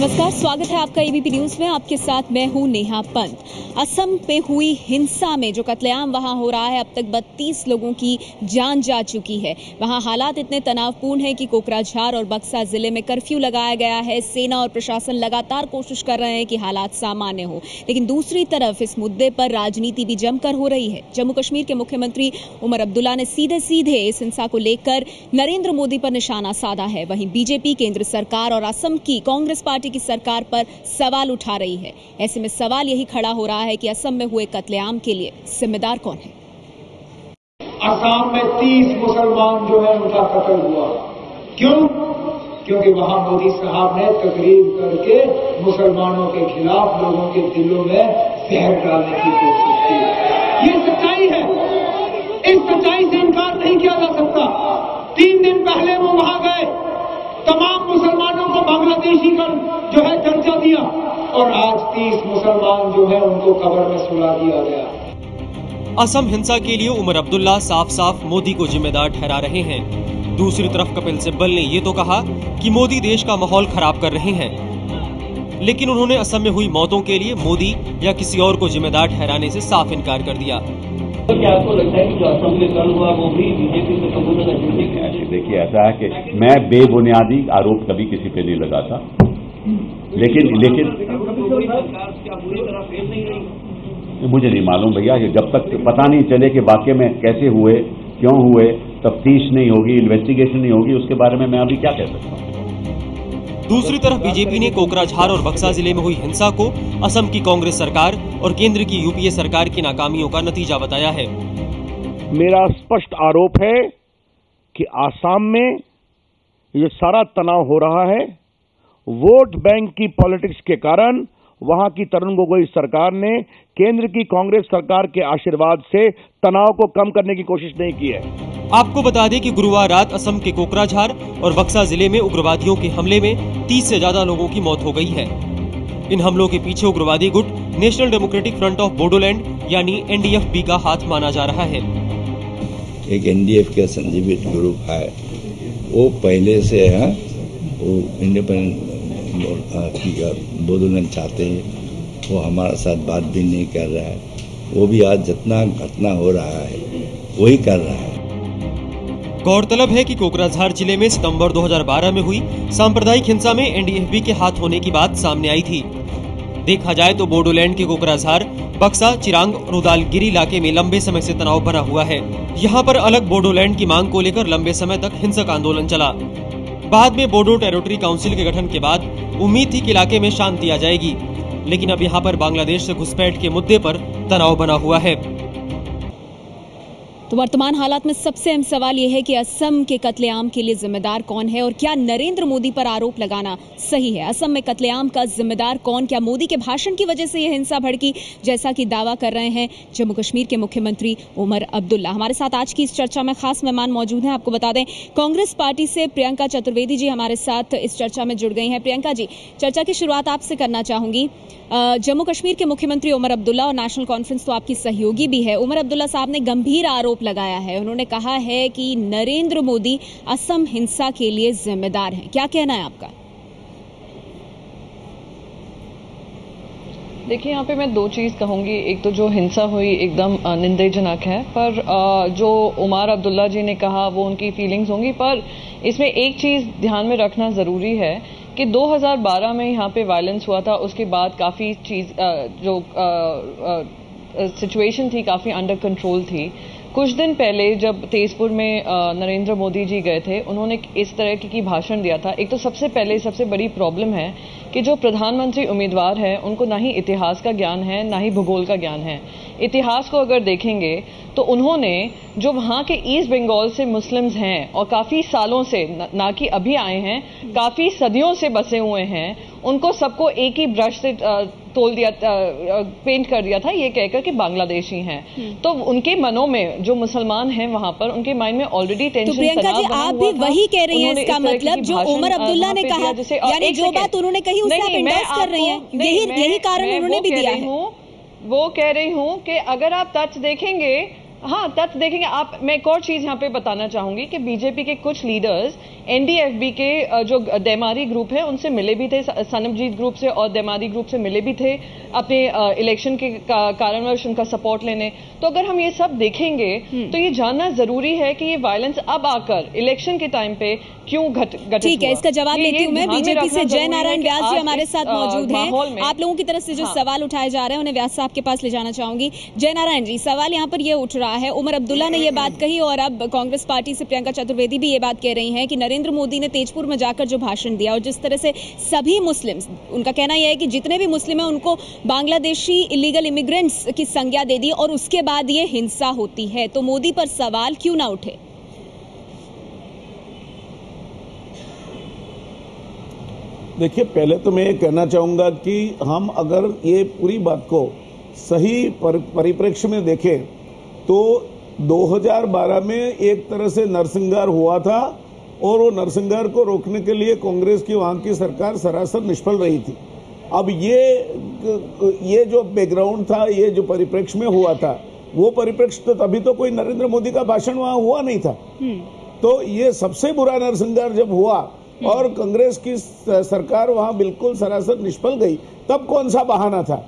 नमस्कार, स्वागत है आपका एबीपी न्यूज में। आपके साथ मैं हूं नेहा पंत। असम पे हुई हिंसा में जो कत्लेआम वहां हो रहा है, अब तक 32 लोगों की जान जा चुकी है। वहां हालात इतने तनावपूर्ण हैं कि कोकराझार और बक्सा जिले में कर्फ्यू लगाया गया है। सेना और प्रशासन लगातार कोशिश कर रहे हैं कि हालात सामान्य हो, लेकिन दूसरी तरफ इस मुद्दे पर राजनीति भी जमकर हो रही है। जम्मू कश्मीर के मुख्यमंत्री उमर अब्दुल्ला ने सीधे सीधे इस हिंसा को लेकर नरेंद्र मोदी पर निशाना साधा है। वहीं बीजेपी, केंद्र सरकार और असम की कांग्रेस पार्टी की सरकार पर सवाल उठा रही है। ऐसे में सवाल यही खड़ा हो रहा है कि असम में हुए कत्लेआम के लिए जिम्मेदार कौन है। असम में 30 मुसलमान जो है उनका कत्ल हुआ। क्यों? क्योंकि वहां मोदी साहब ने तकरीर करके मुसलमानों के खिलाफ लोगों के दिलों में जहर डालने की कोशिश की। ये सच्चाई है, इस सच्चाई से इनकार नहीं किया जा सकता। 3 दिन पहले वो वहां गए, तमाम मुसलमानों को बांग्लादेशी का जो है दर्जा दिया, और आज 30 मुसलमान जो है उनको कब्र में सुला दिया गया। असम हिंसा के लिए उमर अब्दुल्ला साफ साफ मोदी को जिम्मेदार ठहरा रहे हैं। दूसरी तरफ कपिल सिब्बल ने ये तो कहा कि मोदी देश का माहौल खराब कर रहे हैं, लेकिन उन्होंने असम में हुई मौतों के लिए मोदी या किसी और को जिम्मेदार ठहराने से साफ इनकार कर दिया। तो क्या आपको लगता है कि जो असम में कल हुआ वो भी बीजेपी से कबूल है? देखिए, ऐसा है कि मैं बेबुनियादी आरोप कभी किसी पे नहीं लगाता, लेकिन मुझे नहीं मालूम भैया, जब तक पता नहीं चले कि वाकई में कैसे हुए, क्यों हुए, तफ्तीश नहीं होगी, इन्वेस्टिगेशन नहीं होगी, उसके बारे में मैं अभी क्या कह सकता हूँ। दूसरी तरफ बीजेपी ने कोकराझार और बक्सा जिले में हुई हिंसा को असम की कांग्रेस सरकार और केंद्र की यूपीए सरकार की नाकामियों का नतीजा बताया है। मेरा स्पष्ट आरोप है कि आसाम में ये सारा तनाव हो रहा है, वोट बैंक की पॉलिटिक्स के कारण वहां की तरुण गोगोई सरकार ने केंद्र की कांग्रेस सरकार के आशीर्वाद से तनाव को कम करने की कोशिश नहीं की है। आपको बता दें कि गुरुवार रात असम के कोकराझार और बक्सा जिले में उग्रवादियों के हमले में 30 से ज्यादा लोगों की मौत हो गई है। इन हमलों के पीछे उग्रवादी गुट national democratic front of Bodoland यानी एनडीएफबी का हाथ माना जा रहा है। एक एनडीएफ का संजीवित ग्रुप है, वो पहले से है, वो इंडिपेंडेंट बोडोलैंड चाहते हैं, वो हमारे साथ बात भी नहीं कर रहा है। वो भी आज जितना घटना हो रहा है वही कर रहा है। गौरतलब है कि कोकराझार जिले में सितंबर 2012 में हुई सांप्रदायिक हिंसा में एनडीएफबी के हाथ होने की बात सामने आई थी। देखा जाए तो बोडोलैंड के कोकराझार, बक्सा, चिरांग और उदालगिरी इलाके में लंबे समय से तनाव बना हुआ है। यहाँ पर अलग बोडोलैंड की मांग को लेकर लंबे समय तक हिंसक आंदोलन चला। बाद में बोडो टेरिटरी काउंसिल के गठन के बाद उम्मीद थी कि इलाके में शांति आ जाएगी, लेकिन अब यहाँ पर बांग्लादेश से घुसपैठ के मुद्दे पर तनाव बना हुआ है। तो वर्तमान हालात में सबसे अहम सवाल यह है कि असम के कत्लेआम के लिए जिम्मेदार कौन है और क्या नरेंद्र मोदी पर आरोप लगाना सही है। असम में कत्लेआम का जिम्मेदार कौन? क्या मोदी के भाषण की वजह से यह हिंसा भड़की, जैसा कि दावा कर रहे हैं जम्मू कश्मीर के मुख्यमंत्री उमर अब्दुल्ला। हमारे साथ आज की इस चर्चा में खास मेहमान मौजूद हैं। आपको बता दें, कांग्रेस पार्टी से प्रियंका चतुर्वेदी जी हमारे साथ इस चर्चा में जुड़ गई हैं। प्रियंका जी, चर्चा की शुरुआत आपसे करना चाहूंगी। जम्मू कश्मीर के मुख्यमंत्री उमर अब्दुल्ला और नेशनल कॉन्फ्रेंस तो आपकी सहयोगी भी है। उमर अब्दुल्ला साहब ने गंभीर आरोप लगाया है। उन्होंने कहा है कि नरेंद्र मोदी असम हिंसा के लिए जिम्मेदार हैं। क्या कहना है आपका? देखिए, यहाँ पे मैं 2 चीज़ कहूँगी। एक तो जो हिंसा हुई एकदम निंदाजनक है, पर जो उमर अब्दुल्ला जी ने कहा वो उनकी फीलिंग्स होंगी, पर इसमें एक चीज़ ध्यान में रखना ज़रूरी है कि 2012 में यहाँ पे वायलेंस हुआ था। उसके बाद काफ़ी चीज़ जो सिचुएशन थी काफ़ी अंडर कंट्रोल थी। कुछ दिन पहले जब तेजपुर में नरेंद्र मोदी जी गए थे, उन्होंने इस तरह की भाषण दिया था। एक तो सबसे पहले सबसे बड़ी प्रॉब्लम है कि जो प्रधानमंत्री उम्मीदवार है उनको ना ही इतिहास का ज्ञान है ना ही भूगोल का ज्ञान है। इतिहास को अगर देखेंगे तो उन्होंने जो वहाँ के ईस्ट बंगाल से मुस्लिम्स हैं और काफ़ी सालों से, ना कि अभी आए हैं, काफ़ी सदियों से बसे हुए हैं, उनको सबको एक ही ब्रश से तोल दिया, पेंट कर दिया था ये कहकर कि बांग्लादेशी हैं। तो उनके मनों में जो मुसलमान हैं वहां पर, उनके माइंड में ऑलरेडी टेंशन। तो प्रियंका जी, आप भी वही कह रही हैं, इसका मतलब जो उमर अब्दुल्ला ने कहा, यानी जो बात उन्होंने कही उसे आप एंडोर्स कर रही हैं। यही कारण उन्होंने भी दिया है। वो कह रही हूँ कि अगर आप तथ्य देखेंगे हाँ, तथ्य देखेंगे आप। मैं एक और चीज यहाँ पे बताना चाहूंगी कि बीजेपी के कुछ लीडर्स एनडीएफबी के जो देमारी ग्रुप है उनसे मिले भी थे, सनमजीत ग्रुप से और देमारी ग्रुप से मिले भी थे अपने इलेक्शन के कारणवश उनका सपोर्ट लेने। तो अगर हम ये सब देखेंगे तो ये जानना जरूरी है कि ये वायलेंस अब आकर इलेक्शन के टाइम पे क्यों घटित ठीक है, इसका जवाब लेती हूँ मैं। बीजेपी से जय नारायण व्यास जी हमारे साथ मौजूद हैं। आप लोगों की तरफ से जो सवाल उठाए जा रहे हैं उन्हें व्यास साहब के पास ले जाना चाहूंगी। जय नारायण जी, सवाल यहाँ पर ये उठ रहा है, उमर अब्दुल्ला ने ये बात कही और अब कांग्रेस पार्टी से प्रियंका चतुर्वेदी भी ये बात कह रही हैं कि नरेंद्र मोदी ने तेजपुर में जाकर जो भाषण दिया और जिस तरह से सभी मुस्लिम, उनका कहना यह है कि जितने भी मुस्लिम हैं उनको बांग्लादेशी इलीगल इमिग्रेंट्स की संज्ञा दे दी और उसके बाद ये हिंसा होती है, तो मोदी पर सवाल क्यों ना उठे? देखिए, पहले तो मैं ये कहना चाहूंगा कि हम अगर ये पूरी बात को सही परिप्रेक्ष्य में देखें तो 2012 में एक तरह से नरसंहार हुआ था और वो नरसंहार को रोकने के लिए कांग्रेस की वहां की सरकार सरासर निष्फल रही थी। अब ये जो बैकग्राउंड था, ये जो परिप्रेक्ष्य में हुआ था, वो परिप्रेक्ष्य तो तभी तो कोई नरेंद्र मोदी का भाषण वहां हुआ नहीं था। तो ये सबसे बुरा नरसंहार जब हुआ और कांग्रेस की सरकार वहां बिल्कुल सरासर निष्फल गई, तब कौन सा बहाना था?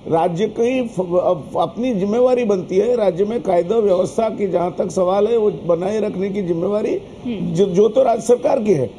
राज्य की अपनी जिम्मेवारी बनती है, राज्य में कायदा व्यवस्था की जहां तक सवाल है वो बनाए रखने की जिम्मेवारी जो तो राज्य सरकार की है।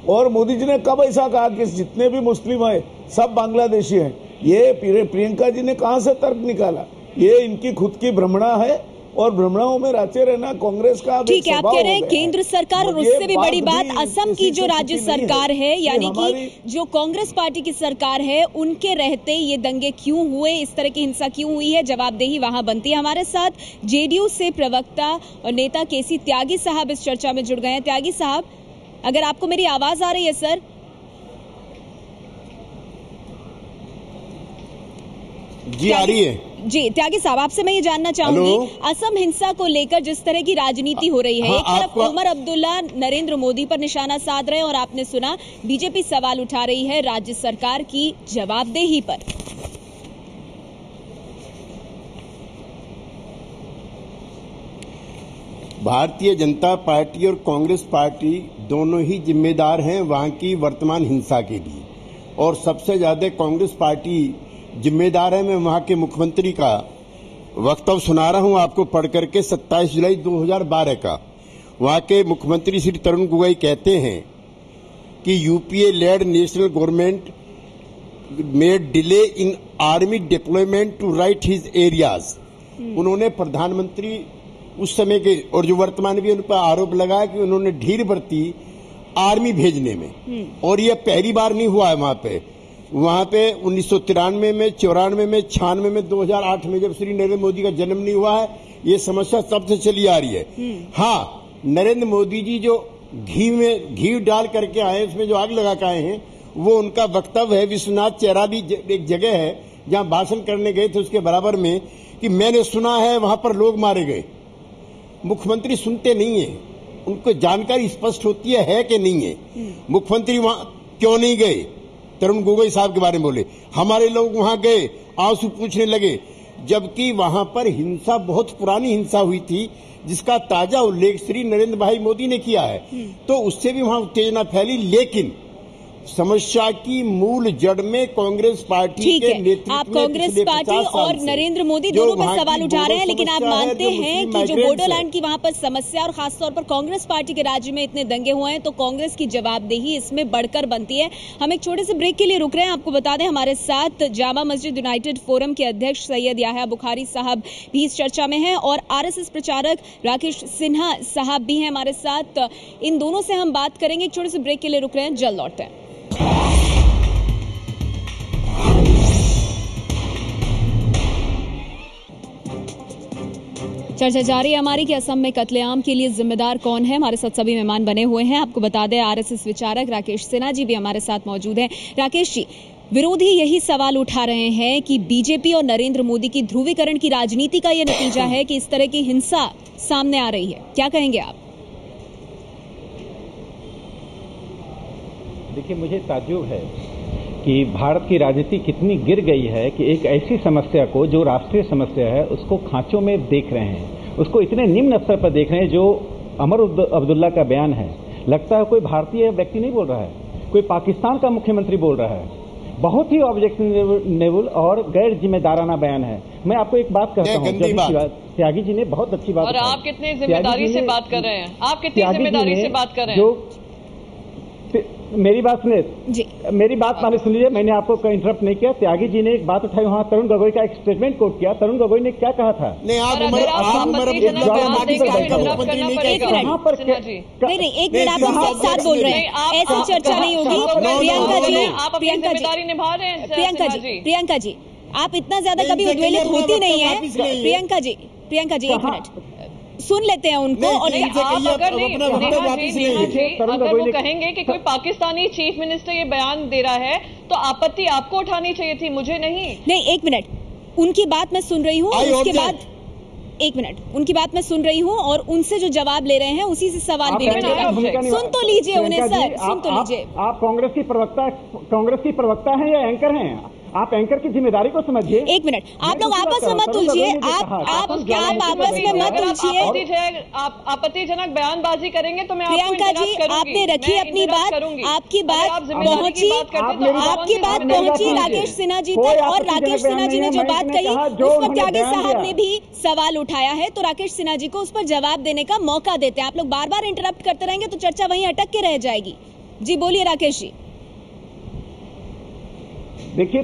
और मोदी जी ने कब ऐसा कहा कि जितने भी मुस्लिम हैं सब बांग्लादेशी हैं? ये प्रियंका जी ने कहां से तर्क निकाला? ये इनकी खुद की भ्रमणा है और भ्रमणाओं में राचे रहना कांग्रेस का। ठीक है, आप कह रहे हैं केंद्र सरकार और उससे भी बड़ी बात असम की जो राज्य सरकार है, यानी कि जो कांग्रेस पार्टी की सरकार है, उनके रहते ये दंगे क्यों हुए, इस तरह की हिंसा क्यों हुई है, जवाबदेही वहां बनती है। हमारे साथ जेडीयू से प्रवक्ता और नेता केसी त्यागी साहब इस चर्चा में जुड़ गए हैं। त्यागी साहब, अगर आपको मेरी आवाज आ रही है सर? जी आ रही है जी। त्यागी साहब, आपसे मैं ये जानना चाहूंगी, असम हिंसा को लेकर जिस तरह की राजनीति हो रही है, एक तरफ उमर अब्दुल्ला नरेंद्र मोदी पर निशाना साध रहे हैं और आपने सुना बीजेपी सवाल उठा रही है राज्य सरकार की जवाबदेही पर। भारतीय जनता पार्टी और कांग्रेस पार्टी दोनों ही जिम्मेदार हैं वहां की वर्तमान हिंसा के लिए, और सबसे ज्यादा कांग्रेस पार्टी जिम्मेदार है। मैं वहां के मुख्यमंत्री का वक्तव्य सुना रहा हूं आपको पढ़ करके, 27 जुलाई 2012 का। वहां के मुख्यमंत्री श्री तरुण गोगोई कहते हैं कि UPA led national government made delay in army deployment to riot hit areas. उन्होंने प्रधानमंत्री उस समय के और जो वर्तमान भी उन पर आरोप लगाया कि उन्होंने ढील बरती आर्मी भेजने में, और यह पहली बार नहीं हुआ है। वहां पे 1993 में, 94 में, 96 में, 2008 में जब श्री नरेंद्र मोदी का जन्म नहीं हुआ है, ये समस्या तब से चली आ रही है। हाँ, नरेंद्र मोदी जी जो घी डाल करके आए, उसमें जो आग लगा के आए हैं, वो उनका वक्तव्य है। विश्वनाथ चेहरा भी एक जगह है जहां भाषण करने गए थे उसके बराबर में, कि मैंने सुना है वहां पर लोग मारे गए। मुख्यमंत्री सुनते नहीं है, उनको जानकारी स्पष्ट होती है कि नहीं है। मुख्यमंत्री वहां क्यों नहीं गए? तरुण गोगोई साहब के बारे में बोले, हमारे लोग वहां गए, आंसू पूछने लगे, जबकि वहां पर हिंसा बहुत पुरानी हिंसा हुई थी जिसका ताजा उल्लेख श्री नरेंद्र भाई मोदी ने किया है। तो उससे भी वहां उत्तेजना फैली, लेकिन समस्या की मूल जड़ में कांग्रेस पार्टी के नेतृत्व में, आप कांग्रेस पार्टी और नरेंद्र मोदी दोनों पर सवाल उठा रहे हैं, लेकिन आप मानते हैं कि जो बोडोलैंड की वहां पर समस्या और खासतौर पर कांग्रेस पार्टी के राज्य में इतने दंगे हुए हैं, तो कांग्रेस की जवाबदेही इसमें बढ़कर बनती है। हम एक छोटे से ब्रेक के लिए रुक रहे हैं। आपको बता दें हमारे साथ जामा मस्जिद यूनाइटेड फोरम के अध्यक्ष सैयद याह्या बुखारी साहब भी इस चर्चा में हैं और आरएसएस प्रचारक राकेश सिन्हा साहब भी हैं हमारे साथ। इन दोनों से हम बात करेंगे। एक छोटे से ब्रेक के लिए रुक रहे हैं, जल्द लौटते हैं। चर्चा जारी है हमारी कि असम में कत्लेआम के लिए जिम्मेदार कौन है। हमारे साथ सभी मेहमान बने हुए हैं। आपको बता दें आरएसएस विचारक राकेश सिन्हा जी भी हमारे साथ मौजूद हैं। राकेश जी, विरोधी यही सवाल उठा रहे हैं कि बीजेपी और नरेंद्र मोदी की ध्रुवीकरण की राजनीति का यह नतीजा है कि इस तरह की हिंसा सामने आ रही है। क्या कहेंगे आप? देखिए, मुझे ताज्जुब है कि भारत की राजनीति कितनी गिर गई है कि एक ऐसी समस्या को जो राष्ट्रीय समस्या है उसको खांचों में देख रहे हैं उसको इतने निम्न स्तर पर देख रहे हैं। जो अमर अब्दुल्ला का बयान है, लगता है कोई भारतीय व्यक्ति नहीं बोल रहा है, कोई पाकिस्तान का मुख्यमंत्री बोल रहा है। बहुत ही ऑब्जेक्शनेबल और गैर जिम्मेदाराना बयान है। मैं आपको एक बात कहता हूँ, त्यागी जी ने बहुत अच्छी बात, और आप कितने जिम्मेदारी से बात कर रहे हैं, आप कितनी जिम्मेदारी से बात कर रहे हैं? जो मेरी बात सुनिए जी, मेरी बात पहले सुनिए, मैंने आपको इंटरप्ट नहीं किया। त्यागी जी ने एक बात उठाई, वहाँ तरुण गोगोई का एक स्टेटमेंट कोट किया। तरुण गोगोई ने क्या कहा था? नहीं, एक मिनट आप लोग साथ बोल रहे हैं, ऐसी चर्चा नहीं होगी। प्रियंका जी आप इतना ज्यादा कभी उद्वेलित होती नहीं है। प्रियंका जी एक मिनट सुन लेते हैं उनको। और अगर वो कहेंगे कि कोई पाकिस्तानी चीफ मिनिस्टर ये बयान दे रहा है तो आपत्ति आपको उठानी चाहिए थी, मुझे नहीं। एक मिनट, उनकी बात मैं सुन रही हूँ, उसके बाद एक मिनट, उनकी बात मैं सुन रही हूँ और उनसे जो जवाब ले रहे हैं उसी से सवाल भी सुन तो लीजिए उन्हें सर, सुन तो लीजिए। आप कांग्रेस की प्रवक्ता हैं या एंकर हैं? आप एंकर की जिम्मेदारी को समझिए। एक मिनट, आप लोग आपस में मत उलझिए, आप आपस में मत उलझिए। आपत्तिजनक बयानबाजी करेंगे तो मैं प्रियंका जी आपने रखी अपनी बात, आपकी बात पहुंची, आपकी बात पहुंची राकेश सिन्हा जी तक, और राकेश सिन्हा जी ने जो बात कही उस पर त्यागी साहब ने भी सवाल उठाया है, तो राकेश सिन्हा जी को उस पर जवाब देने का मौका देते हैं। आप लोग बार बार इंटरप्ट करते रहेंगे तो चर्चा वहीं अटक के रह जाएगी। जी बोलिए राकेश जी। देखिए,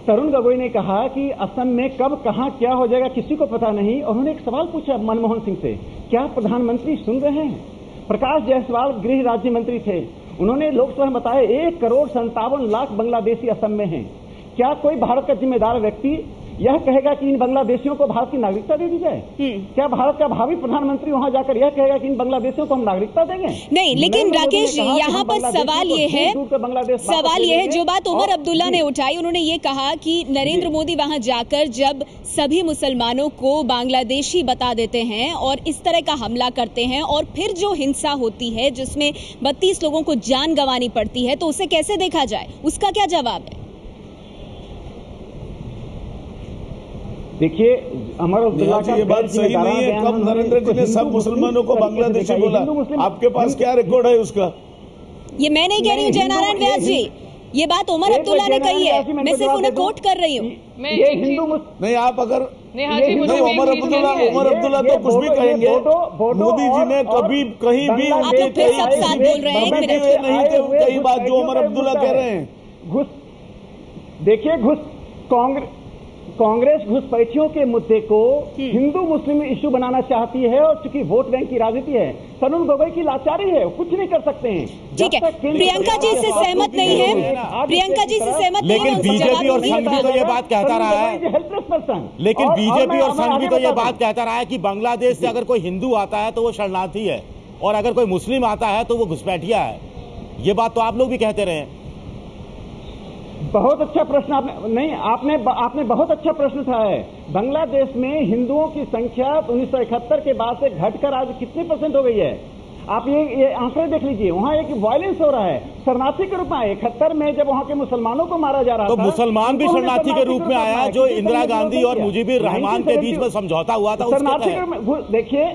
तरुण गोगोई ने कहा कि असम में कब कहां क्या हो जाएगा किसी को पता नहीं। और उन्होंने एक सवाल पूछा मनमोहन सिंह से, क्या प्रधानमंत्री सुन रहे हैं? प्रकाश जायसवाल गृह राज्य मंत्री थे, उन्होंने लोकसभा में बताया 1,57,00,000 बांग्लादेशी असम में हैं। क्या कोई भारत का जिम्मेदार व्यक्ति यह कहेगा कि इन बांग्लादेशियों को भारत की नागरिकता दे दी जाए? क्या भारत का भावी प्रधानमंत्री वहां जाकर यह कहेगा कि इन बांग्लादेशियों को हम नागरिकता देंगे? नहीं, लेकिन राकेश जी यहाँ पर सवाल ये है जो बात उमर अब्दुल्ला ने उठाई, उन्होंने ये कहा कि नरेंद्र मोदी वहां जाकर जब सभी मुसलमानों को बांग्लादेशी बता देते हैं और इस तरह का हमला करते हैं और फिर जो हिंसा होती है जिसमें 32 लोगों को जान गंवानी पड़ती है, तो उसे कैसे देखा जाए? उसका क्या जवाब है? देखिए, अमर अब्दुल्ला का ये बात सही नहीं है। कब नरेंद्र जी ने सब मुसलमानों को बांग्लादेशी बोला? आपके पास क्या रिकॉर्ड है उसका? ये मैं नहीं कह रही हूँ जयनारायण व्यास जी, ये बात उमर अब्दुल्ला ने कही है, मैं सिर्फ उन्हें कोट कर रही हूँ। नहीं, आप अगर उमर अब्दुल्ला तो कुछ भी कहेंगे, मोदी जी ने कभी कहीं भी आप फिर सब साथ बोल रहे हैं, नहीं थे कई बात जो उमर अब्दुल्ला कह रहे हैं। देखिए, कांग्रेस घुसपैठियों के मुद्दे को हिंदू मुस्लिम इश्यू बनाना चाहती है और चूंकि वोट बैंक की राजनीति है, तरुण गोगोई की लाचारी है, कुछ नहीं कर सकते हैं। ठीक है, प्रियंका जी से सहमत नहीं है, प्रियंका जी से सहमत नहीं है। लेकिन बीजेपी और संघ भी तो ये बात कहता रहा है, लेकिन बीजेपी और संघ भी तो ये बात कहता रहा है कि बांग्लादेश से अगर कोई हिंदू आता है तो वो शरणार्थी है और अगर कोई मुस्लिम आता है तो वो घुसपैठिया है। ये बात तो आप लोग भी कहते रहे। बहुत अच्छा प्रश्न आपने बहुत अच्छा प्रश्न उठाया है। बांग्लादेश में हिंदुओं की संख्या 1971 के बाद से घटकर आज कितने % हो गई है? आप ये आंकड़े देख लीजिए। वहाँ एक वायलेंस हो रहा है, शरणार्थी के रूप में। 71 में जब वहाँ के मुसलमानों को मारा जा रहा था, तो मुसलमान भी शरणार्थी के रूप में आया, जो इंदिरा गांधी और मुजीबुर रहमान के बीच में समझौता हुआ था। देखिए,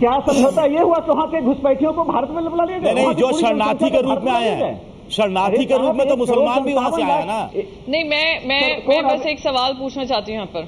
क्या समझौता ये हुआ कि वहाँ के घुसपैठियों को भारत में बुला लिया गया? नहीं, जो शरणार्थी के रूप में आए हैं, शरणार्थी के रूप में तो मुसलमान भी वहां से आया ना। नहीं, मैं बस एक सवाल पूछना चाहती हूँ यहाँ पर।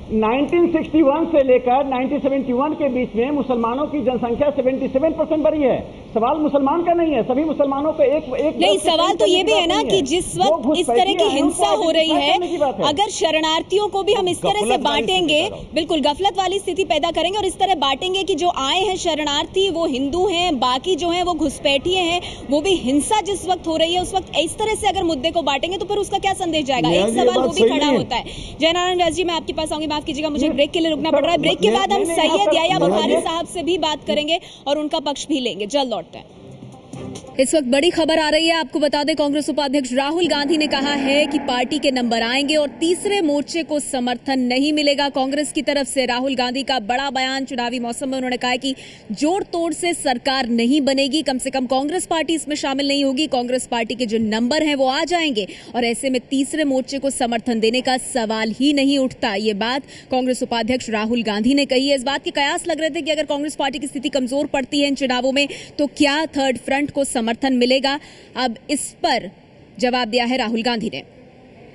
1961 से लेकर 1971 के बीच में मुसलमानों की जनसंख्या 77% बढ़ी है। सवाल मुसलमान का नहीं है, सभी मुसलमानों को एक नहीं, सवाल तो ये भी है ना कि जिस वक्त इस तरह की हिंसा हो रही है, अगर शरणार्थियों को भी हम इस तरह से बांटेंगे, बिल्कुल गफलत वाली स्थिति पैदा करेंगे और इस तरह बांटेंगे कि जो आए हैं शरणार्थी वो हिंदू हैं, बाकी जो हैं वो घुसपैठिए हैं, वो भी हिंसा जिस वक्त हो रही है उस वक्त इस तरह से अगर मुद्दे को बांटेंगे तो फिर उसका क्या संदेश जाएगा? एक सवाल वो भी खड़ा होता है। जयनारायण व्यास जी, मैं आपके पास आऊंगी, माफ कीजिएगा मुझे ब्रेक के लिए रुकना पड़ रहा है। ब्रेक के बाद हम सैयद याह्या बुखारी साहब से भी बात करेंगे और उनका पक्ष भी लेंगे। जल्द लौटते हैं। इस वक्त बड़ी खबर आ रही है, आपको बता दें कांग्रेस उपाध्यक्ष राहुल गांधी ने कहा है कि पार्टी के नंबर आएंगे और तीसरे मोर्चे को समर्थन नहीं मिलेगा। कांग्रेस की तरफ से राहुल गांधी का बड़ा बयान, चुनावी मौसम में उन्होंने कहा है कि जोड़ तोड़ से सरकार नहीं बनेगी, कम से कम कांग्रेस पार्टी इसमें शामिल नहीं होगी, कांग्रेस पार्टी के जो नंबर हैं वो आ जाएंगे और ऐसे में तीसरे मोर्चे को समर्थन देने का सवाल ही नहीं उठता। ये बात कांग्रेस उपाध्यक्ष राहुल गांधी ने कही है। इस बात के कयास लग रहे थे कि अगर कांग्रेस पार्टी की स्थिति कमजोर पड़ती है इन चुनावों में तो क्या थर्ड फ्रंट को समर्थन मिलेगा। अब इस पर जवाब दिया है राहुल गांधी ने।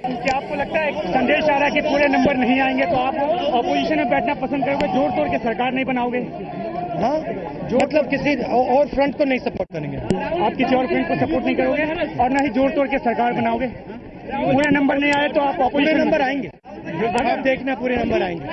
क्या आपको लगता है संदेश आ रहा है कि पूरे नंबर नहीं आएंगे तो आप ऑपोजिशन में बैठना पसंद करोगे, जोड़ तोड़ के सरकार नहीं बनाओगे? हाँ, मतलब किसी और फ्रंट को नहीं सपोर्ट करेंगे आप, किसी और फ्रंट को सपोर्ट नहीं करोगे और ना ही जोड़ तोड़ के सरकार बनाओगे। पूरे नंबर नहीं आए तो आप ऑपोजिशन नंबर आएंगे, आप देखना पूरे नंबर आएंगे।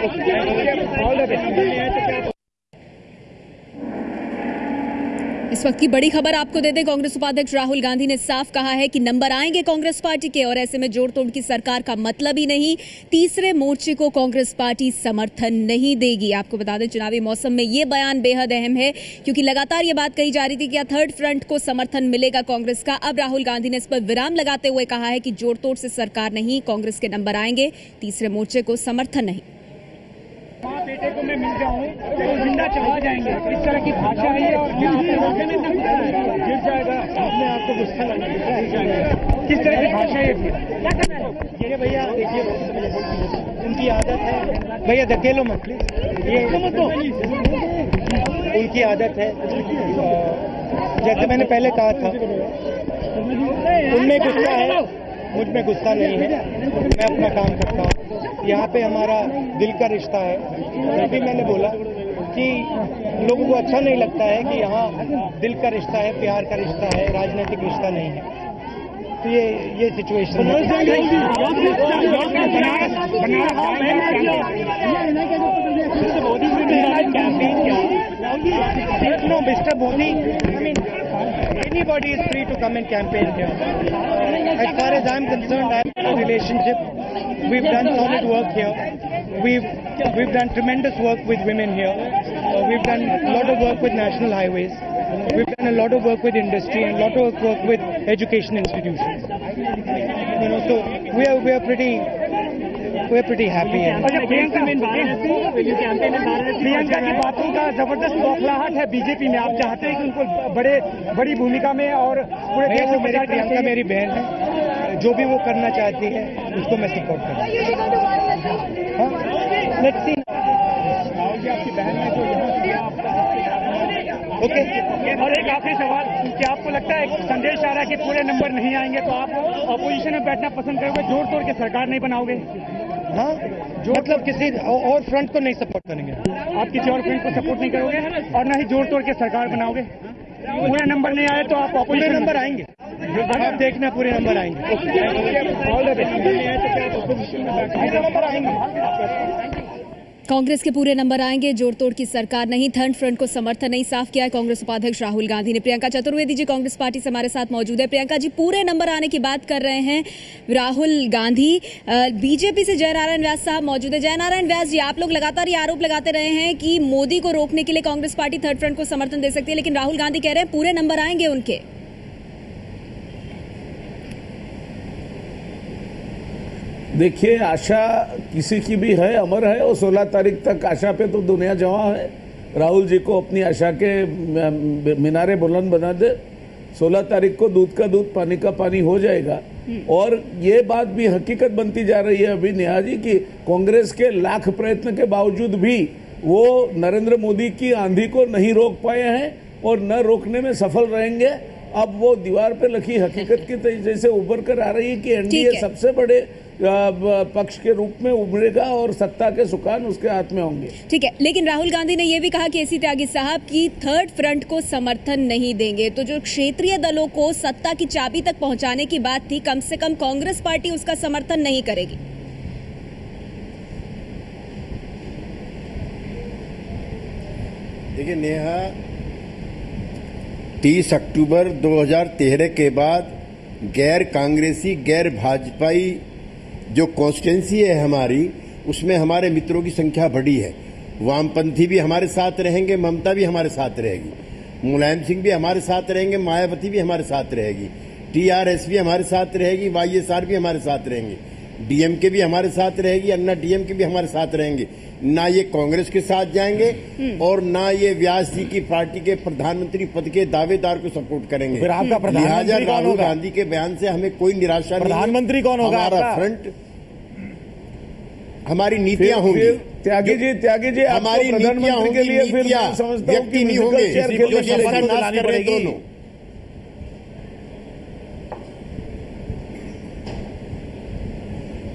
इस वक्त की बड़ी खबर आपको दे दें, कांग्रेस उपाध्यक्ष राहुल गांधी ने साफ कहा है कि नंबर आएंगे कांग्रेस पार्टी के और ऐसे में जोड़ तोड़ की सरकार का मतलब ही नहीं, तीसरे मोर्चे को कांग्रेस पार्टी समर्थन नहीं देगी। आपको बता दें चुनावी मौसम में ये बयान बेहद अहम है क्योंकि लगातार ये बात कही जा रही थी कि थर्ड फ्रंट को समर्थन मिलेगा कांग्रेस का। अब राहुल गांधी ने इस पर विराम लगाते हुए कहा है कि जोड़ तोड़ से सरकार नहीं, कांग्रेस के नंबर आएंगे, तीसरे मोर्चे को समर्थन नहीं। माँ बेटे को मैं मिल जाऊं तो जिंदा चला जाएंगे, इस तरह की भाषा है और गिर जाएगा, अपने आप को गुस्सा लगेगा, किस तरह की भाषा है ये? भैया देखिए उनकी आदत है, भैया धकेलो मत प्लीज, ये उनकी आदत है। जैसे मैंने पहले कहा था, उनमें गुस्सा है, मुझ में गुस्सा नहीं है, मैं अपना काम करता हूँ। यहाँ पे हमारा दिल का रिश्ता है। तभी मैंने बोला कि लोगों को अच्छा नहीं लगता है कि यहाँ दिल का रिश्ता है, प्यार का रिश्ता है, राजनीतिक रिश्ता नहीं है। तो ये सिचुएशन है। No, Mr. Modi, I mean, anybody is free to come and campaign here. As far as I'm concerned, I have a relationship. We've done solid work here. We've done tremendous work with women here. We've done a lot of work with national highways. We've done a lot of work with industry and a lot of work with education institutions. You know, so we are pretty happy. Priyanka की बातों का जबरदस्त बौखलाहट है BJP में। आप चाहते हैं कि उनको बड़ी भूमिका में और पूरे देश में प्रियंका मेरी बहन है, जो भी वो करना चाहती है उसको मैं सपोर्ट करूँगा। लेट्स सी, आपकी बहन है जो ओके। और एक आखिरी सवाल, क्या आपको लगता है संदेश आ रहा है कि पूरे नंबर नहीं आएंगे तो आप ऑपोजिशन में बैठना पसंद करोगे, जोड़ तोड़ के सरकार नहीं बनाओगे? हाँ, जो मतलब किसी और फ्रंट को नहीं सपोर्ट करेंगे आप, किसी और फ्रंट को सपोर्ट नहीं करोगे और ना ही जोड़ तोड़ के सरकार बनाओगे। पूरे नंबर नहीं आए तो आप ऑपोजिशन नंबर आएंगे, आप देखना पूरे नंबर आएंगे। कांग्रेस के पूरे नंबर आएंगे, जोड़ तोड़ की सरकार नहीं, थर्ड फ्रंट को समर्थन नहीं, साफ किया है कांग्रेस उपाध्यक्ष राहुल गांधी ने। प्रियंका चतुर्वेदी जी कांग्रेस पार्टी से हमारे साथ मौजूद है। प्रियंका जी, पूरे नंबर आने की बात कर रहे हैं राहुल गांधी। बीजेपी से जयनारायण व्यास साहब मौजूद है। जयनारायण व्यास जी, आप लोग लगातार ये आरोप लगाते रहे हैं कि मोदी को रोकने के लिए कांग्रेस पार्टी थर्ड फ्रंट को समर्थन दे सकती है, लेकिन राहुल गांधी कह रहे हैं पूरे नंबर आएंगे उनके। देखिए, आशा किसी की भी है, अमर है, और 16 तारीख तक आशा पे तो दुनिया जमा है। राहुल जी को अपनी आशा के मीनारे बुलंद बना दे, 16 तारीख को दूध का दूध पानी का पानी हो जाएगा। और ये बात भी हकीकत बनती जा रही है अभी नेहा जी कि कांग्रेस के लाख प्रयत्न के बावजूद भी वो नरेंद्र मोदी की आंधी को नहीं रोक पाए हैं और न रोकने में सफल रहेंगे। अब वो दीवार पे लगी हकीकत की जैसे उभर कर आ रही है कि एनडीए सबसे बड़े पक्ष के रूप में उभरेगा और सत्ता के सुकान उसके हाथ में होंगे। ठीक है, लेकिन राहुल गांधी ने यह भी कहा कि एसी त्यागी साहब की थर्ड फ्रंट को समर्थन नहीं देंगे। तो जो क्षेत्रीय दलों को सत्ता की चाबी तक पहुंचाने की बात थी, कम से कम कांग्रेस पार्टी उसका समर्थन नहीं करेगी। देखिए नेहा, 30 अक्टूबर 2013 के बाद गैर कांग्रेसी गैर भाजपाई जो कॉन्स्टिट्यूंसी है हमारी, उसमें हमारे मित्रों की संख्या बढ़ी है। वामपंथी भी हमारे साथ रहेंगे, ममता भी हमारे साथ रहेगी। मुलायम सिंह भी हमारे साथ रहेंगे, मायावती भी हमारे साथ रहेगी, टीआरएस भी हमारे साथ रहेगी, वाईएसआर भी हमारे साथ रहेंगे, डीएमके भी हमारे साथ रहेगी, अन्ना डीएमके भी हमारे साथ रहेंगे। ना ये कांग्रेस के साथ जाएंगे और ना ये व्यास जी की पार्टी के प्रधानमंत्री पद के दावेदार को सपोर्ट करेंगे। फिर आपका प्रधानमंत्री कौन राहुल होगा? गांधी के बयान से हमें कोई निराशा नहीं है। प्रधानमंत्री कौन होगा? हमारा फ्रंट, हमारी नीतियां होंगी। त्यागी जी हमारी नीतियां होंगी, नीतियां व्यक्ति नहीं होंगे, नाश कर रहे दोनों।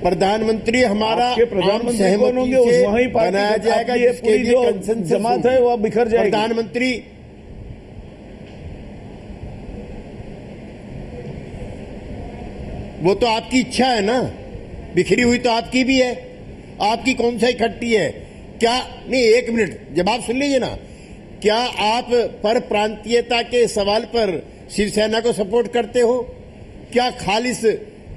प्रधानमंत्री हमारा प्रधानमंत्री कौन होंगे? वही बनाया जाएगा जिसके लिए कंसेंसस जमात है वो बिखर जाएगी। प्रधानमंत्री वो तो आपकी इच्छा है ना, बिखरी हुई तो आपकी भी है। आपकी कौन सा इकट्ठी है? क्या नहीं, एक मिनट जवाब सुन लीजिए ना। क्या आप पर प्रांतीयता के सवाल पर शिवसेना को सपोर्ट करते हो? क्या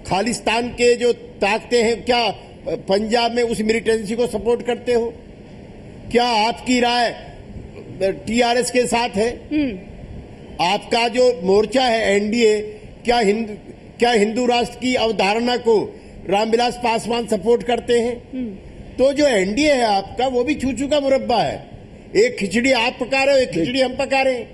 खालिस्तान के जो ताकतें हैं, क्या पंजाब में उस मिलिटेंसी को सपोर्ट करते हो? क्या आपकी राय टीआरएस के साथ है? आपका जो मोर्चा है एनडीए, क्या हिंदू राष्ट्र की अवधारणा को रामविलास पासवान सपोर्ट करते हैं? तो जो एनडीए है आपका वो भी छू का मुरब्बा है। एक खिचड़ी आप पका रहे हो, एक खिचड़ी हम पका रहे हैं।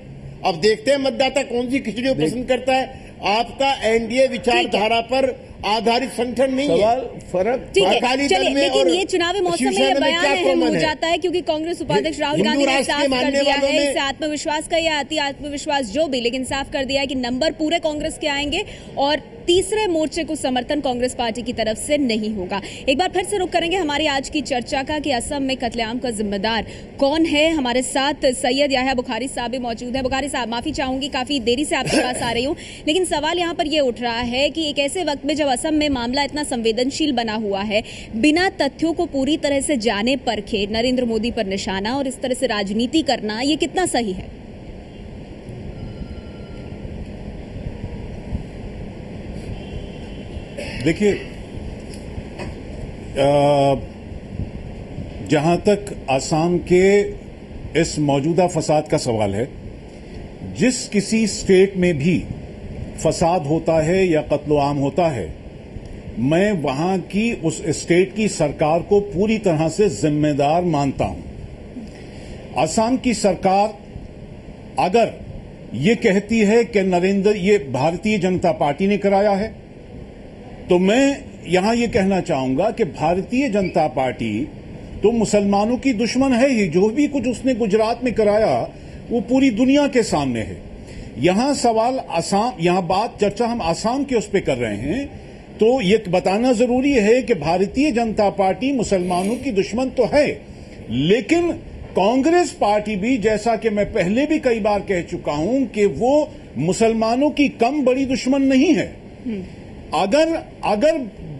अब देखते हैं मतदाता कौन सी खिचड़ी को पसंद करता है। आपका एनडीए विचारधारा पर आधारित संगठन नहीं है। फर्क चलिए, लेकिन ये चुनावी मौसम में ये बयान अहम हो जाता है क्योंकि कांग्रेस उपाध्यक्ष राहुल गांधी ने साफ कर दिया है, इससे आत्मविश्वास का या अति आत्मविश्वास जो भी, लेकिन साफ कर दिया है कि नंबर पूरे कांग्रेस के आएंगे और तीसरे मोर्चे को समर्थन कांग्रेस पार्टी की तरफ से नहीं होगा। एक बार फिर से रुक करेंगे हमारी आज की चर्चा का कि असम में कत्लेआम का जिम्मेदार कौन है। हमारे साथ सैयद याह्या बुखारी साहब भी मौजूद है। बुखारी साहब, माफी चाहूंगी, काफी देरी से आपके पास आ रही हूं, लेकिन सवाल यहां पर यह उठ रहा है कि एक ऐसे वक्त में जब असम में मामला इतना संवेदनशील बना हुआ है, बिना तथ्यों को पूरी तरह से जाने परखे नरेंद्र मोदी पर निशाना और इस तरह से राजनीति करना, ये कितना सही है? देखिए, जहां तक आसाम के इस मौजूदा फसाद का सवाल है, जिस किसी स्टेट में भी फसाद होता है या कत्ल-ए-आम होता है, मैं वहां की उस स्टेट की सरकार को पूरी तरह से जिम्मेदार मानता हूं। आसाम की सरकार अगर ये कहती है कि ये भारतीय जनता पार्टी ने कराया है, तो मैं यहां ये कहना चाहूंगा कि भारतीय जनता पार्टी तो मुसलमानों की दुश्मन है ही। जो भी कुछ उसने गुजरात में कराया वो पूरी दुनिया के सामने है। यहां सवाल चर्चा हम आसाम के उस पर कर रहे हैं, तो ये बताना जरूरी है कि भारतीय जनता पार्टी मुसलमानों की दुश्मन तो है, लेकिन कांग्रेस पार्टी भी, जैसा कि मैं पहले भी कई बार कह चुका हूं, कि वो मुसलमानों की कम बड़ी दुश्मन नहीं है। अगर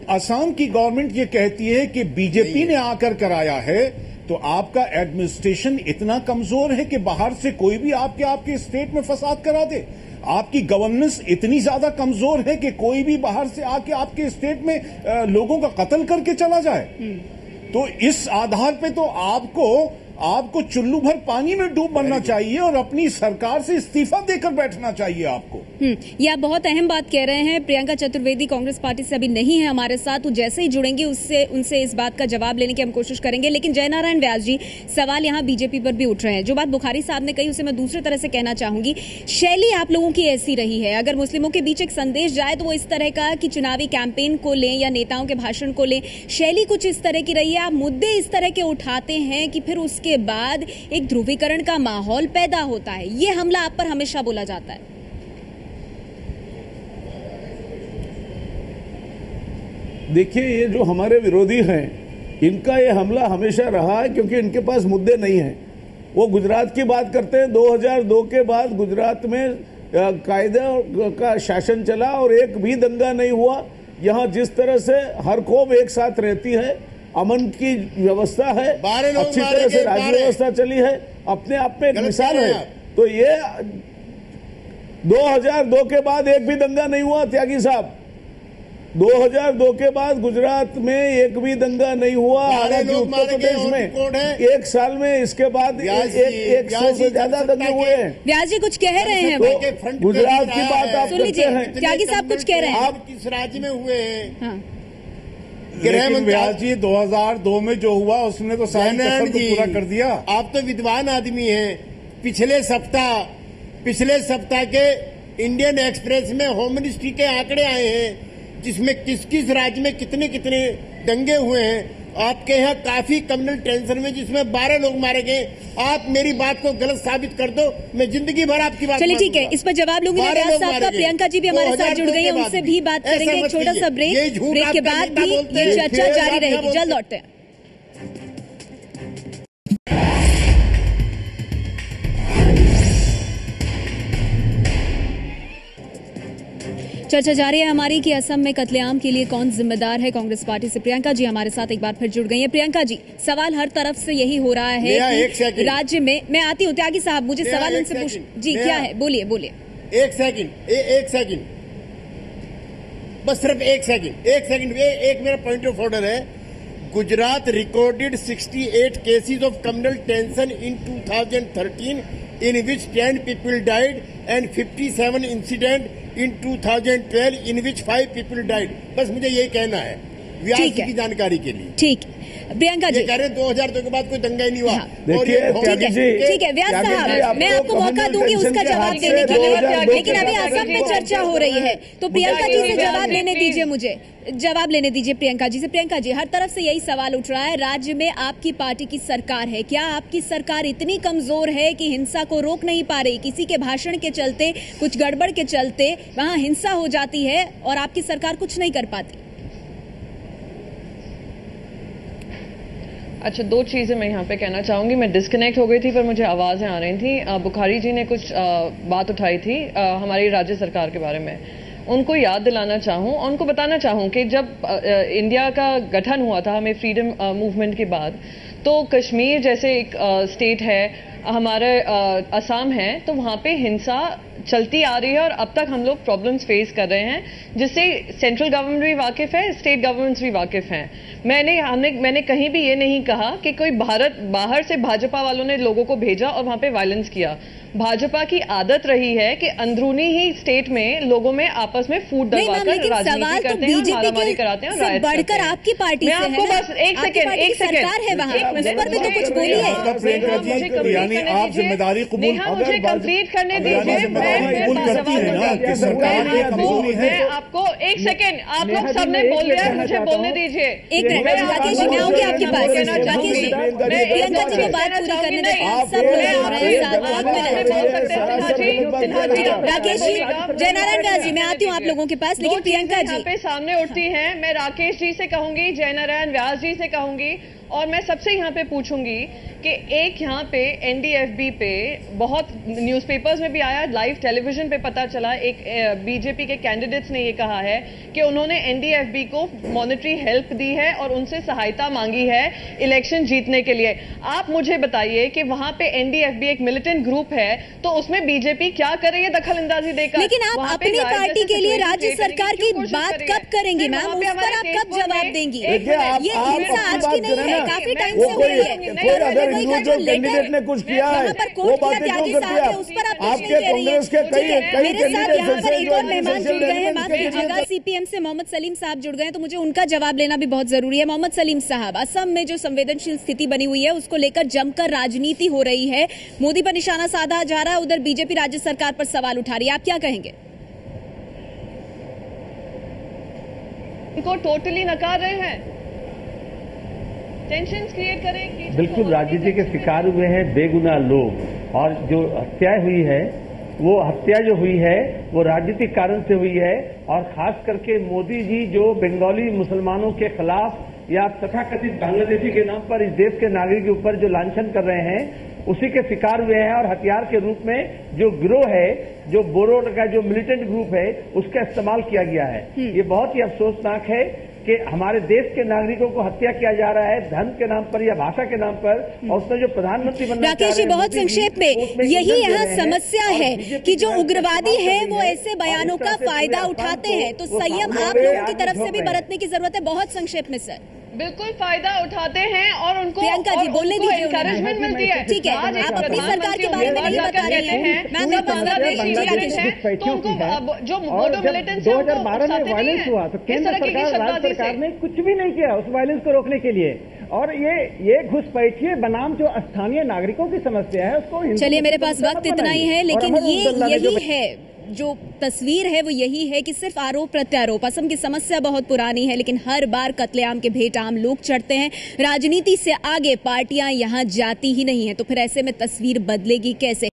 असम की गवर्नमेंट ये कहती है कि बीजेपी ने आकर कराया है, तो आपका एडमिनिस्ट्रेशन इतना कमजोर है कि बाहर से कोई भी आपके स्टेट में फसाद करा दे। आपकी गवर्नेंस इतनी ज्यादा कमजोर है कि कोई भी बाहर से आके आपके स्टेट में लोगों का कत्ल करके चला जाए। तो इस आधार पे तो आपको चुल्लू भर पानी में डूब मरना चाहिए और अपनी सरकार से इस्तीफा देकर बैठना चाहिए आपको। ये आप बहुत अहम बात कह रहे हैं। प्रियंका चतुर्वेदी कांग्रेस पार्टी से अभी नहीं है हमारे साथ, तो जैसे ही जुड़ेंगे उनसे इस बात का जवाब लेने की हम कोशिश करेंगे। लेकिन जयनारायण व्यास जी, सवाल यहाँ बीजेपी पर भी उठ रहे हैं। जो बात बुखारी साहब ने कही उसे मैं दूसरे तरह से कहना चाहूंगी। शैली आप लोगों की ऐसी रही है, अगर मुस्लिमों के बीच एक संदेश जाए तो वो इस तरह का कि चुनावी कैंपेन को लें या नेताओं के भाषण को लें, शैली कुछ इस तरह की रही है। आप मुद्दे इस तरह के उठाते हैं कि फिर उसके बाद एक ध्रुवीकरण का माहौल पैदा होता है। ये हमला आप पर हमेशा बोला जाता है। देखिए, ये जो हमारे विरोधी हैं, इनका ये हमला हमेशा रहा है क्योंकि इनके पास मुद्दे नहीं हैं। वो गुजरात की बात करते हैं। 2002 के बाद गुजरात में कायदे का शासन चला और एक भी दंगा नहीं हुआ। यहाँ जिस तरह से हर कौम एक साथ रहती है, अमन की व्यवस्था है, अच्छी तरह से राज्य व्यवस्था चली है, अपने आप में एक मिसाल है। तो ये 2002 के बाद एक भी दंगा नहीं हुआ त्यागी साहब। 2002 के बाद गुजरात में एक भी दंगा नहीं हुआ। हालांकि उत्तर प्रदेश में एक साल में इसके बाद 100 से ज्यादा दंगे हुए हैं। व्यास जी कुछ कह रहे हैं वो? गुजरात की बात आप करते हैं। त्यागी साहब कुछ कह रहे हैं? आप किस राज्य में हुए हैं? हाँ। लेकिन व्यास जी 2002 में जो हुआ उसने तो सारी कसर तो पूरा कर दिया। आप तो विद्वान आदमी हैं। पिछले सप्ताह के इंडियन एक्सप्रेस में होम मिनिस्ट्री के आंकड़े आए हैं जिसमें किस किस राज्य में कितने कितने दंगे हुए हैं। आपके यहाँ काफी कम्युनल टेंशन में जिसमें 12 लोग मारे गए। आप मेरी बात को गलत साबित कर दो, मैं जिंदगी भर आपकी बात। चलिए ठीक है, इस पर जवाब लूंगी मैं व्यास साहब का। प्रियंका जी भी हमारे साथ जुड़ गई हैं, उनसे भी बात करेंगे। एक छोटा सा ब्रेक के बाद भी ये चर्चा जारी रहेगी। जल्द लौटते हैं। चर्चा जारी है हमारी कि असम में कत्लेआम के लिए कौन जिम्मेदार है। कांग्रेस पार्टी से प्रियंका जी हमारे साथ एक बार फिर जुड़ गई हैं। प्रियंका जी, सवाल हर तरफ से यही हो रहा है कि राज्य में, मैं आती हूँ त्यागी साहब, मुझे सवाल उनसे पूछ जी क्या है, बोलिए। एक सेकंड, बस सिर्फ एक सेकंड। एक मेरा पॉइंट ऑफ ऑर्डर है। Gujarat recorded 68 cases of communal tension in 2013 in which 10 people died and 57 incident in 2012 in which 5 people died। बस मुझे यही कहना है व्यास जी की जानकारी के लिए। ठीक, प्रियंका जी कह रहे 2002 के बाद कोई दंगा ही नहीं हुआ। ठीक है व्यास साहब, मैं आपको मौका दूंगी उसका जवाब देने के लिए, लेकिन अभी असम में चर्चा हो रही है तो प्रियंका जी से जवाब लेने दीजिए, मुझे जवाब लेने दीजिए प्रियंका जी से। प्रियंका जी, हर तरफ से यही सवाल उठ रहा है, राज्य में आपकी पार्टी की सरकार है, क्या आपकी सरकार इतनी कमजोर है कि हिंसा को रोक नहीं पा रही? किसी के भाषण के चलते, कुछ गड़बड़ के चलते वहां हिंसा हो जाती है और आपकी सरकार कुछ नहीं कर पाती। अच्छा, दो चीज़ें मैं यहाँ पे कहना चाहूँगी। मैं डिस्कनेक्ट हो गई थी पर मुझे आवाज़ें आ रही थी। बुखारी जी ने कुछ बात उठाई थी हमारी राज्य सरकार के बारे में। उनको याद दिलाना चाहूँ और उनको बताना चाहूँ कि जब इंडिया का गठन हुआ था, हमें फ्रीडम मूवमेंट के बाद, तो कश्मीर जैसे एक स्टेट है, हमारे असम है, तो वहाँ पे हिंसा चलती आ रही है और अब तक हम लोग प्रॉब्लम्स फेस कर रहे हैं, जिससे सेंट्रल गवर्नमेंट भी वाकिफ है, स्टेट गवर्नमेंट्स भी वाकिफ हैं। मैंने कहीं भी ये नहीं कहा कि कोई बाहर से भाजपा वालों ने लोगों को भेजा और वहां पे वायलेंस किया। भाजपा की आदत रही है कि अंदरूनी ही स्टेट में लोगों में आपस में फूट दलवाकर राजनीति करते हैं, मारामारी कराते हैं और राइट्स करते हैं। आपकी पार्टी मैं आपको बस एक सेकंड सरकार है वहाँ, उस पर भी तो कुछ बोलिए। मुझे कंप्लीट करने दीजिए। मैं आपको एक सेकंड, आप लोग सबने बोल दिया, मुझे बोलने दीजिए। एक मिनट राकेश जी, मैं आऊंगी आपके पास। राकेश जी, प्रियंका जी को बात पूरी करने दें। सब लोग राकेश जी, जयनारायण व्यास जी, मैं आती हूँ आप लोगों के पास, लेकिन प्रियंका जी पे सामने उठती हैं। मैं राकेश जी से कहूंगी, जयनारायण व्यास जी से कहूंगी और मैं सबसे यहाँ पे पूछूंगी कि एक यहाँ पे एनडीएफबी पे बहुत न्यूज़पेपर्स में भी आया, लाइव टेलीविजन पे पता चला, एक बीजेपी के कैंडिडेट्स ने ये कहा है कि उन्होंने एनडीएफबी को मॉनेटरी हेल्प दी है और उनसे सहायता मांगी है इलेक्शन जीतने के लिए। आप मुझे बताइए कि वहां पे एनडीएफबी एक मिलिटेंट ग्रुप है, तो उसमें बीजेपी क्या कर रही है दखल अंदाजी देकर? लेकिन आप अपनी पार्टी के लिए राज्य सरकार की बात कब करेंगी मैम? उस पर आप कब जवाब देंगी? ये हिंसा आज की नहीं है, काफी टाइम से हो रही है। जो कैंडिडेट ने कुछ किया है वो बातें क्यों करती है? आपके कांग्रेस के कई मेहमान जुड़ गए हैं, माफ कीजिएगा, सीपीएम से मोहम्मद सलीम साहब जुड़ गए हैं, तो मुझे उनका जवाब लेना भी बहुत जरूरी है। मोहम्मद सलीम साहब, असम में जो संवेदनशील स्थिति बनी हुई है उसको लेकर जमकर राजनीति हो रही है, मोदी पर निशाना साधा जा रहा है, उधर बीजेपी राज्य सरकार पर सवाल उठा रही है, आप क्या कहेंगे? इनको टोटली नकार रहे हैं, टेंशन क्रिएट करें। बिल्कुल राजनीति के शिकार हुए हैं बेगुनाह लोग, और जो हत्या हुई है, वो हत्या जो हुई है वो राजनीतिक कारण से हुई है, और खास करके मोदी जी जो बंगाली मुसलमानों के खिलाफ या तथाकथित बांग्लादेशी के नाम पर इस देश के नागरिक के ऊपर जो लांछन कर रहे हैं उसी के शिकार हुए हैं, और हथियार के रूप में जो गिरोह है, जो बोरो का जो मिलिटेंट ग्रुप है, उसका इस्तेमाल किया गया है। ये बहुत ही अफसोसनाक है कि हमारे देश के नागरिकों को हत्या किया जा रहा है धर्म के नाम पर या भाषा के नाम पर, और उसमें जो प्रधानमंत्री बनना राकेश जी, बहुत संक्षेप में यही यहाँ समस्या है कि जो उग्रवादी है वो ऐसे बयानों का फायदा उठाते हैं, तो संयम आप लोगों की तरफ से भी बरतने की जरूरत है। बहुत संक्षेप में सर। बिल्कुल फायदा उठाते हैं और उनको प्रियंका जी बोलने दीजिए, एनकरेजमेंट मिलती है। ठीक है, आप अपनी सरकार के बारे में नहीं बता रही हैं, मैम बांग्लादेश है तो उनको जो बोडो मिलिटेंट्स 2012 में वायलेंस हुआ तो केंद्र सरकार, राज्य सरकार ने कुछ भी नहीं किया उस वायलेंस को रोकने के लिए। और ये घुसपैठिए बनाम जो स्थानीय नागरिकों की समस्या है उसको, चलिए मेरे पास वक्त इतना ही है, लेकिन ये यही है जो तस्वीर है वो यही है कि सिर्फ आरोप प्रत्यारोप। असम की समस्या बहुत पुरानी है, लेकिन हर बार कत्लेआम के भेंट आम लोग चढ़ते हैं। राजनीति से आगे पार्टियां यहां जाती ही नहीं है, तो फिर ऐसे में तस्वीर बदलेगी कैसे?